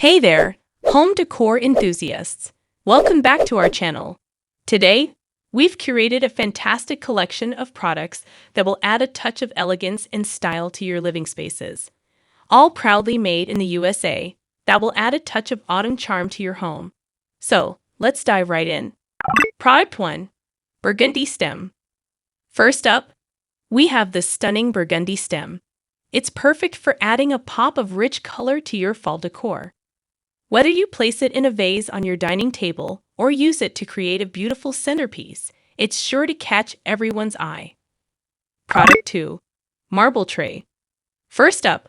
Hey there, home decor enthusiasts. Welcome back to our channel. Today, we've curated a fantastic collection of products that will add a touch of elegance and style to your living spaces. All proudly made in the USA, that will add a touch of autumn charm to your home. So, let's dive right in. Product 1. Burgundy Stem. First up, we have the stunning Burgundy Stem. It's perfect for adding a pop of rich color to your fall decor. Whether you place it in a vase on your dining table or use it to create a beautiful centerpiece, it's sure to catch everyone's eye. Product 2. Marble Tray. First up,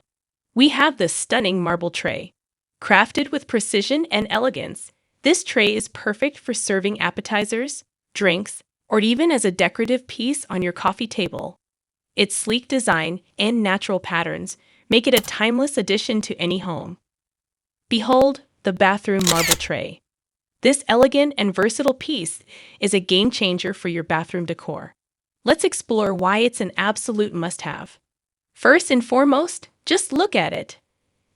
we have the stunning marble tray. Crafted with precision and elegance, this tray is perfect for serving appetizers, drinks, or even as a decorative piece on your coffee table. Its sleek design and natural patterns make it a timeless addition to any home. Behold, the bathroom marble tray. This elegant and versatile piece is a game changer for your bathroom decor. Let's explore why it's an absolute must-have. First and foremost, just look at it.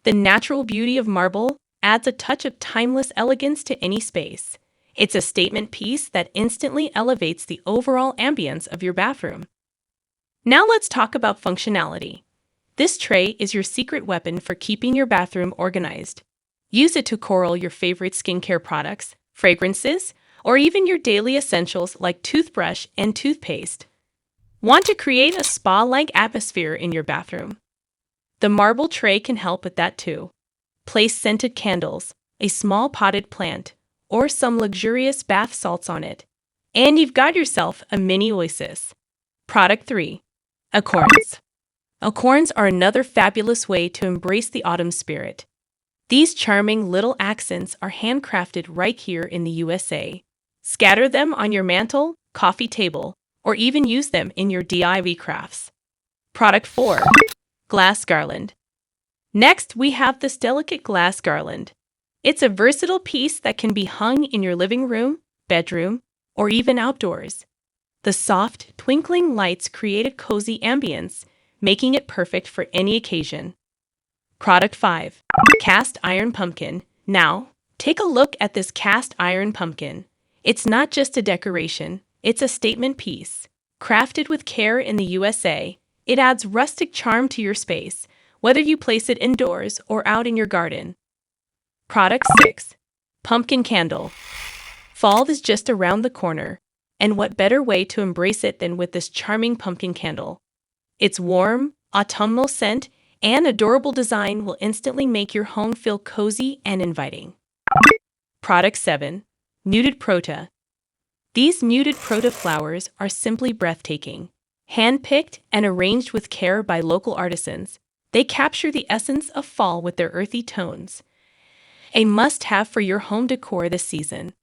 The natural beauty of marble adds a touch of timeless elegance to any space. It's a statement piece that instantly elevates the overall ambience of your bathroom. Now let's talk about functionality. This tray is your secret weapon for keeping your bathroom organized. Use it to corral your favorite skincare products, fragrances, or even your daily essentials like toothbrush and toothpaste. Want to create a spa-like atmosphere in your bathroom? The marble tray can help with that too. Place scented candles, a small potted plant, or some luxurious bath salts on it, and you've got yourself a mini oasis. Product 3. Acorns. Acorns are another fabulous way to embrace the autumn spirit. These charming little accents are handcrafted right here in the USA. Scatter them on your mantle, coffee table, or even use them in your DIY crafts. Product 4. Glass Garland. Next, we have this delicate glass garland. It's a versatile piece that can be hung in your living room, bedroom, or even outdoors. The soft, twinkling lights create a cozy ambience, making it perfect for any occasion. Product 5. Cast Iron Pumpkin. Now, take a look at this cast iron pumpkin. It's not just a decoration, it's a statement piece. Crafted with care in the USA, it adds rustic charm to your space, whether you place it indoors or out in your garden. Product 6. Pumpkin Candle. Fall is just around the corner, and what better way to embrace it than with this charming pumpkin candle? Its warm, autumnal scent and adorable design will instantly make your home feel cozy and inviting. Product 7. Nude Prota. These Nude Prota flowers are simply breathtaking. Hand-picked and arranged with care by local artisans, they capture the essence of fall with their earthy tones. A must-have for your home decor this season.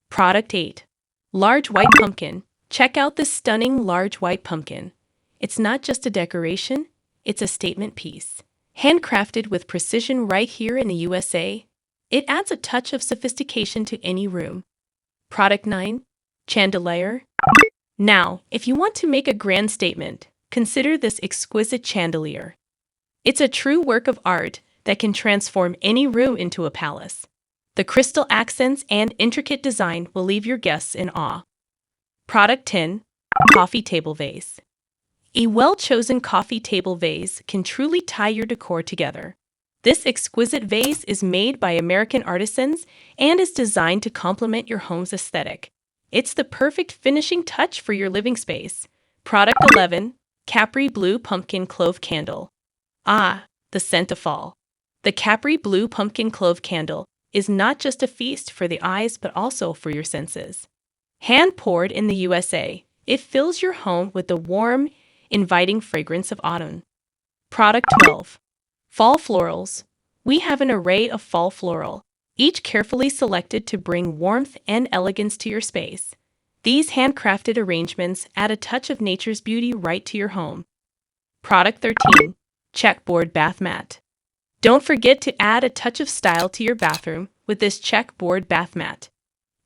Product 8. Large White Pumpkin. Check out this stunning large white pumpkin. It's not just a decoration, it's a statement piece. Handcrafted with precision right here in the USA, it adds a touch of sophistication to any room. Product 9. Chandelier. Now, if you want to make a grand statement, consider this exquisite chandelier. It's a true work of art that can transform any room into a palace. The crystal accents and intricate design will leave your guests in awe. Product 10. Coffee Table Vase. A well-chosen coffee table vase can truly tie your decor together. This exquisite vase is made by American artisans and is designed to complement your home's aesthetic. It's the perfect finishing touch for your living space. Product 11. Capri Blue Pumpkin Clove Candle. Ah, the scent of fall. The Capri Blue Pumpkin Clove Candle is not just a feast for the eyes but also for your senses. Hand-poured in the USA, it fills your home with the warm, inviting fragrance of autumn. Product 12. Fall Florals. We have an array of fall floral, each carefully selected to bring warmth and elegance to your space. These handcrafted arrangements add a touch of nature's beauty right to your home. Product 13. Checkboard Bath Mat. Don't forget to add a touch of style to your bathroom with this checkboard bath mat.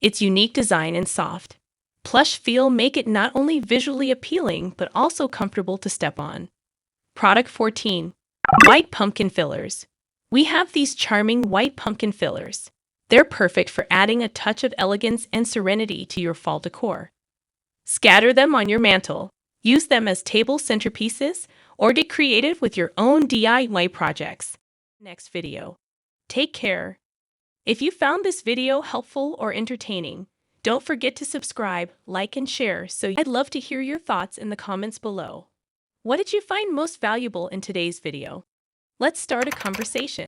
Its unique design and soft, plush feel make it not only visually appealing but also comfortable to step on. Product 14. White Pumpkin Fillers. We have these charming white pumpkin fillers. They're perfect for adding a touch of elegance and serenity to your fall decor. Scatter them on your mantle, use them as table centerpieces, or get creative with your own DIY projects. Next video. Take care. If you found this video helpful or entertaining, don't forget to subscribe, like, and share. I'd love to hear your thoughts in the comments below. What did you find most valuable in today's video? Let's start a conversation.